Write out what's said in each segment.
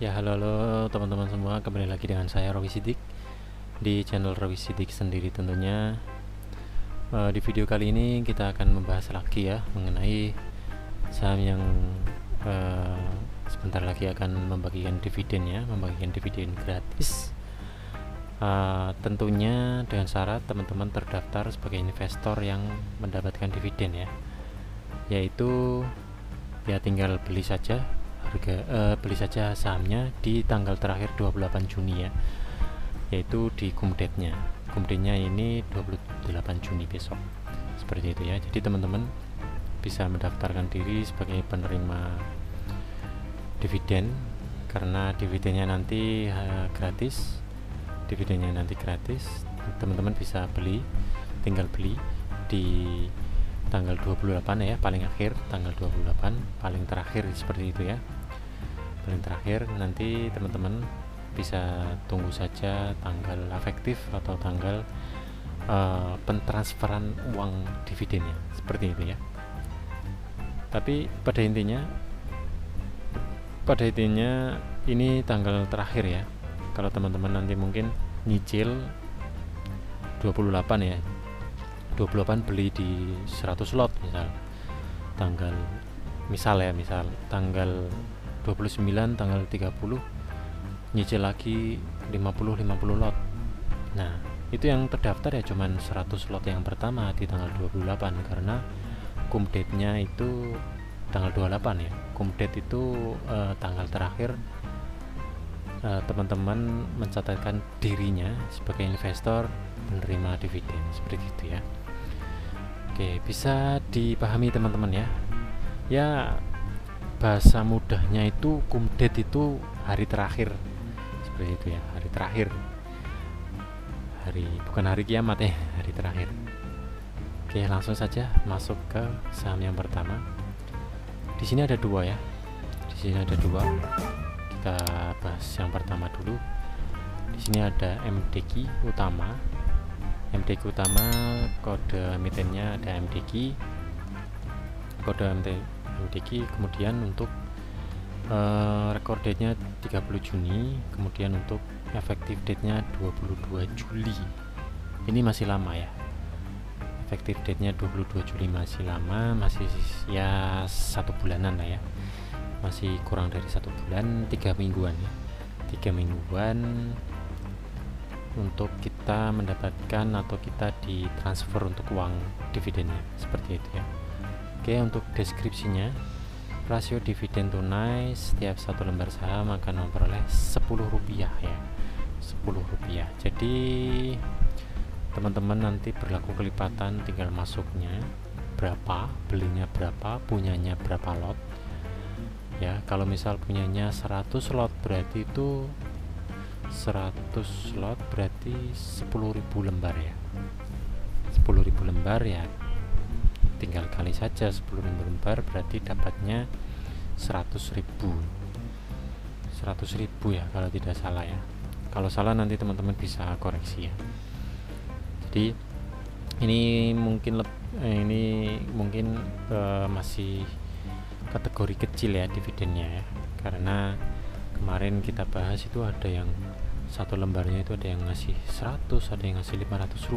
Ya, halo teman-teman semua, kembali lagi dengan saya Rowi Sidik di channel Rowi Sidik sendiri tentunya. Di video kali ini kita akan membahas lagi ya mengenai saham yang sebentar lagi akan membagikan dividen ya, membagikan dividen gratis. Tentunya dengan syarat teman-teman terdaftar sebagai investor yang mendapatkan dividen ya, yaitu ya tinggal beli saja beli saja sahamnya di tanggal terakhir 28 Juni ya, yaitu di kumdetnya ini 28 Juni besok, seperti itu ya. Jadi teman-teman bisa mendaftarkan diri sebagai penerima dividen karena dividennya nanti gratis. Teman-teman bisa tinggal beli di tanggal 28 ya, paling akhir tanggal 28, paling terakhir seperti itu ya. Paling terakhir nanti teman-teman bisa tunggu saja tanggal efektif atau tanggal pentransferan uang dividennya, seperti itu ya. Tapi pada intinya ini tanggal terakhir ya. Kalau teman-teman nanti mungkin nyicil 28 ya, 28 beli di 100 lot misal tanggal 29, tanggal 30 nyicil lagi 50 lot. Nah, itu yang terdaftar ya cuman 100 lot yang pertama di tanggal 28 karena kumdetnya itu tanggal 28 ya. Kumdet itu tanggal terakhir teman-teman mencatatkan dirinya sebagai investor menerima dividen, seperti itu ya. Oke, bisa dipahami teman-teman ya. Ya, bahasa mudahnya itu kumdet itu hari terakhir, seperti itu ya, hari terakhir. Bukan hari kiamat ya, hari terakhir. Oke, langsung saja masuk ke saham yang pertama. Di sini ada dua ya. Kita bahas yang pertama dulu. Di sini ada MDQ Utama. Kode emitennya ada MDQ. Kemudian untuk record date-nya 30 Juni, kemudian untuk efektif date-nya 22 Juli. Ini masih lama ya. Efektif date-nya 22 Juli masih lama, masih ya 1 bulanan lah ya. Masih kurang dari 1 bulan, 3 mingguan ya. 3 mingguan untuk kita mendapatkan atau kita ditransfer untuk uang dividennya, seperti itu ya. Oke, untuk deskripsinya, rasio dividen tunai setiap 1 lembar saham akan memperoleh Rp10 ya, Rp10. Jadi teman-teman nanti berlaku kelipatan, tinggal masuknya berapa, belinya berapa, punyanya berapa lot ya. Kalau misal punyanya 100 lot berarti itu 100 lot berarti 10.000 lembar ya. 10.000 lembar ya, tinggal kali saja 10.000 lembar berarti dapatnya 100.000 ya kalau tidak salah ya. Kalau salah nanti teman-teman bisa koreksi ya. Jadi ini mungkin masih kategori kecil ya dividennya ya, karena kemarin kita bahas itu ada yang 1 lembarnya itu ada yang ngasih 100, ada yang ngasih Rp500,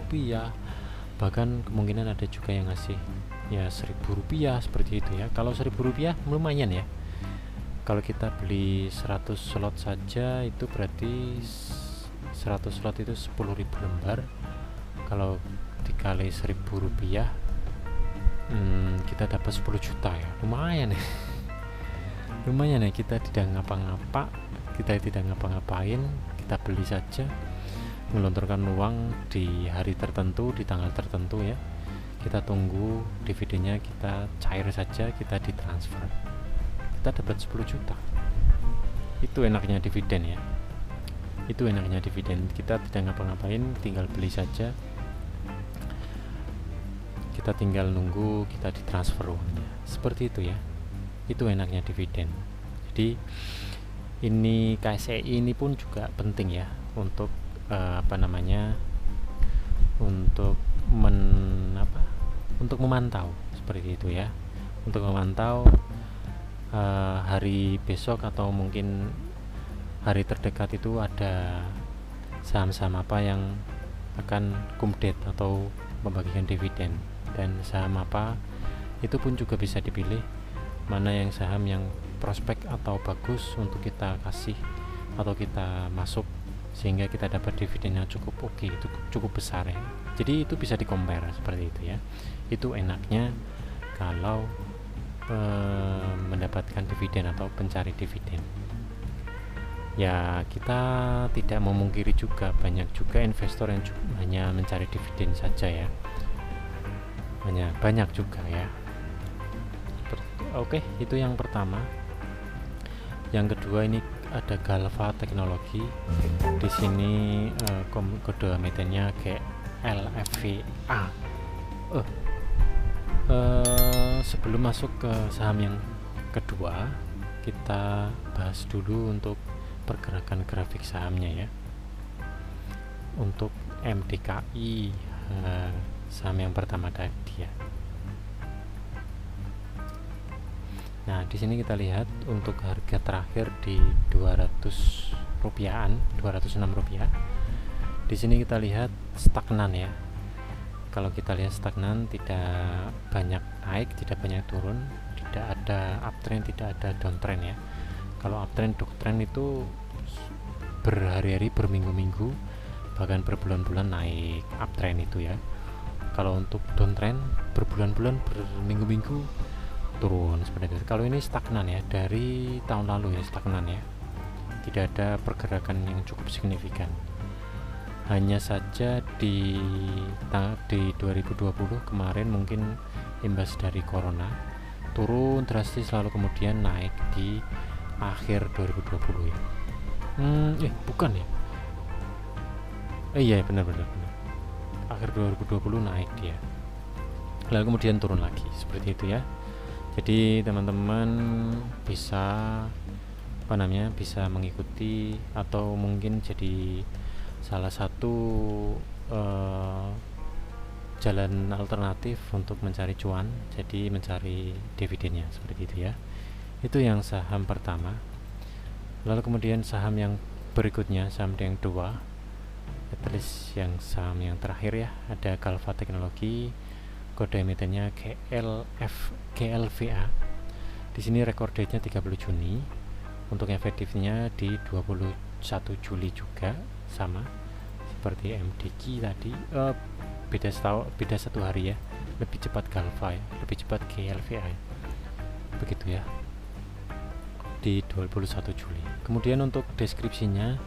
bahkan kemungkinan ada juga yang ngasih ya Rp1.000, seperti itu ya. Kalau Rp1.000 lumayan ya. Kalau kita beli 100 slot saja itu berarti 100 slot itu 10.000 lembar. Kalau dikali Rp1.000 kita dapat 10 juta ya. Lumayan ya. Kita tidak ngapa-ngapain, kita beli saja, menggelontorkan uang di hari tertentu, di tanggal tertentu ya. Kita tunggu dividennya, kita cair saja, kita ditransfer, kita dapat 10 juta. Itu enaknya dividen ya. Kita tidak ngapa-ngapain, tinggal beli saja, kita tinggal nunggu, kita ditransfer uangnya, seperti itu ya. Itu enaknya dividen. Jadi ini KSEI ini pun juga penting ya untuk untuk memantau, seperti itu ya. Untuk memantau hari besok atau mungkin hari terdekat itu ada saham-saham apa yang akan kumdate atau membagikan dividen, dan saham apa itu pun juga bisa dipilih mana yang saham yang prospek atau bagus untuk kita kasih atau kita masuk sehingga kita dapat dividen yang cukup oke, itu cukup besar ya. Jadi itu bisa di-compare seperti itu ya. Itu enaknya kalau mendapatkan dividen atau pencari dividen. Ya, kita tidak memungkiri juga banyak juga investor yang hanya mencari dividen saja ya. Banyak juga ya. Oke, itu yang pertama. Yang kedua ini ada Galva Teknologi. Di sini kode emitennya kayak LFVA. Sebelum masuk ke saham yang kedua, kita bahas dulu untuk pergerakan grafik sahamnya ya. Untuk MDKI, saham yang pertama tadi ya. Nah, di sini kita lihat untuk harga terakhir di 200 rupiahan, 206 rupiah. Di sini kita lihat stagnan ya. Kalau kita lihat stagnan, tidak banyak naik, tidak banyak turun, tidak ada uptrend, tidak ada downtrend ya. Kalau uptrend, downtrend itu berhari-hari, berminggu-minggu, bahkan berbulan-bulan naik uptrend itu ya. Kalau untuk downtrend, berbulan-bulan, berminggu-minggu turun seperti itu. Kalau ini stagnan ya, dari tahun lalu ya stagnan ya, tidak ada pergerakan yang cukup signifikan. Hanya saja di 2020 kemarin mungkin imbas dari corona turun drastis, lalu kemudian naik di akhir 2020 ya. Bukan ya, iya benar. Akhir 2020 naik dia, lalu kemudian turun lagi seperti itu ya. Jadi teman-teman bisa bisa mengikuti atau mungkin jadi salah satu jalan alternatif untuk mencari cuan, jadi mencari dividennya seperti itu ya. Itu yang saham pertama. Lalu kemudian saham yang berikutnya, saham yang kedua, at least yang saham yang terakhir ya, ada Galva Teknologi, kode emitennya GLVA. Di sini record date-nya 30 Juni. Untuk efektifnya di 21 Juli juga, sama seperti MDQ tadi. Beda satu hari ya. Lebih cepat Galva ya, lebih cepat GLVA ya. Begitu ya. Di 21 Juli. Kemudian untuk deskripsinya,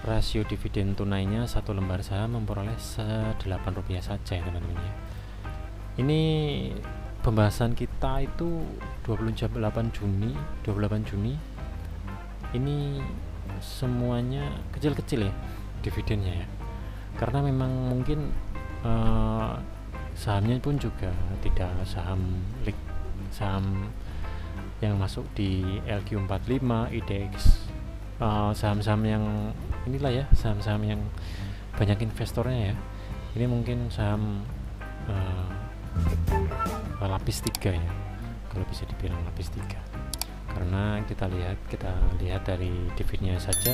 rasio dividen tunainya satu lembar saham memperoleh 8 rupiah saja ya teman-teman ya. Ini pembahasan kita itu 28 Juni. Ini semuanya kecil-kecil ya dividennya ya. Karena memang mungkin sahamnya pun juga tidak saham yang masuk di LQ45, IDX, saham-saham yang inilah ya, saham-saham yang banyak investornya ya. Ini mungkin saham lapis 3 ya, kalau bisa dibilang lapis 3, karena kita lihat dari dividennya saja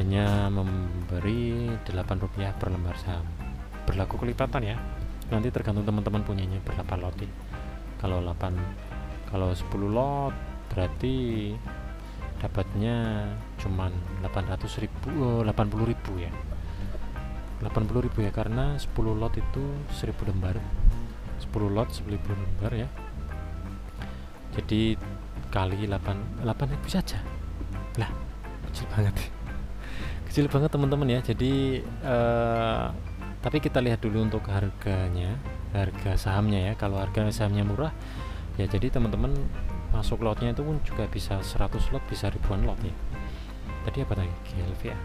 hanya memberi 8 rupiah per lembar saham. Berlaku kelipatan ya, nanti tergantung teman-teman punyanya berapa lot ya. Kalau 10 lot berarti dapatnya cuman 80.000 ya, 80.000 ya, karena 10 lot itu 1000 lembar, 10 lot 1000 lembar ya, jadi kali 8.000 saja lah, kecil banget teman-teman ya. Jadi tapi kita lihat dulu untuk harganya, harga sahamnya ya. Kalau harga sahamnya murah ya, jadi teman-teman masuk lotnya itu pun juga bisa 100 lot, bisa ribuan lot ya. Tadi apa tadi? GLVA.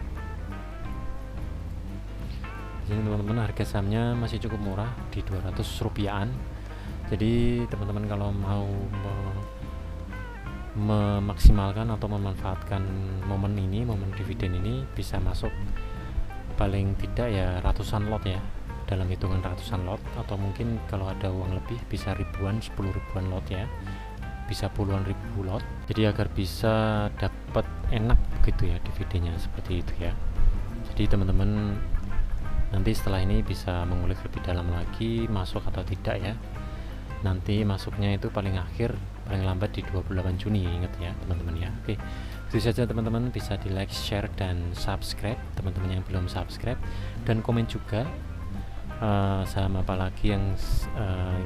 Jadi teman-teman harga sahamnya masih cukup murah di 200 rupiahan. Jadi teman-teman kalau mau memaksimalkan atau memanfaatkan momen dividen ini, bisa masuk paling tidak ya ratusan lot ya, dalam hitungan ratusan lot, atau mungkin kalau ada uang lebih bisa 10 ribuan lot ya. bisa puluhan ribu lot, jadi agar bisa dapat enak gitu ya dividennya, seperti itu ya. Jadi teman-teman nanti setelah ini bisa mengulik lebih dalam lagi masuk atau tidak ya. Nanti masuknya itu paling lambat di 28 Juni, ingat ya teman-teman ya. Oke, itu saja teman-teman, bisa di like, share, dan subscribe teman-teman yang belum subscribe, dan komen juga saham apa lagi yang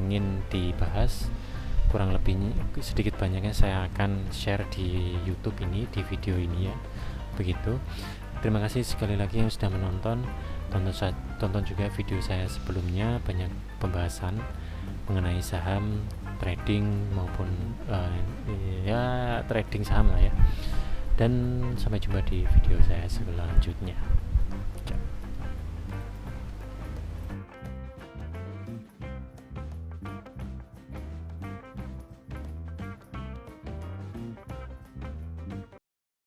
ingin dibahas. Kurang lebihnya sedikit banyaknya saya akan share di YouTube ini, di video ini ya, begitu. Terima kasih sekali lagi yang sudah menonton. Tonton juga video saya sebelumnya, banyak pembahasan mengenai saham, trading maupun ya trading saham lah ya. Dan sampai jumpa di video saya selanjutnya.